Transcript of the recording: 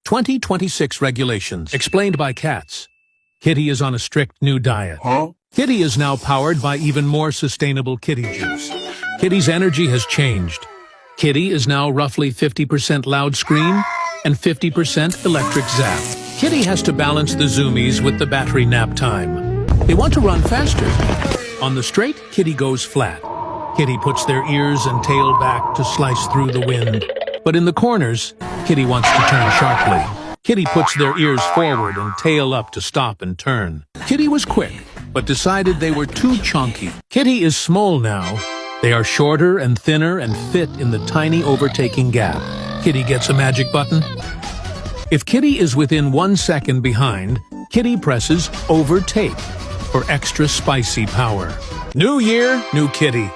2026 regulations, explained by Cats. Kitty is on a strict new diet. Kitty is now powered by even more sustainable kitty juice. Kitty's energy has changed. Kitty is now roughly 50% loud scream and 50% electric zap. Kitty has to balance the zoomies with the battery nap time. They want to run faster. On the straight, Kitty goes flat. Kitty puts their ears and tail back to slice through the wind. But in the corners, Kitty wants to turn sharply. Kitty puts their ears forward and tail up to stop and turn. Kitty was quick, but decided they were too chunky. Kitty is small now. They are shorter and thinner and fit in the tiny overtaking gap. Kitty gets a magic button. If Kitty is within 1 second behind, Kitty presses overtake for extra spicy power. New year, new Kitty.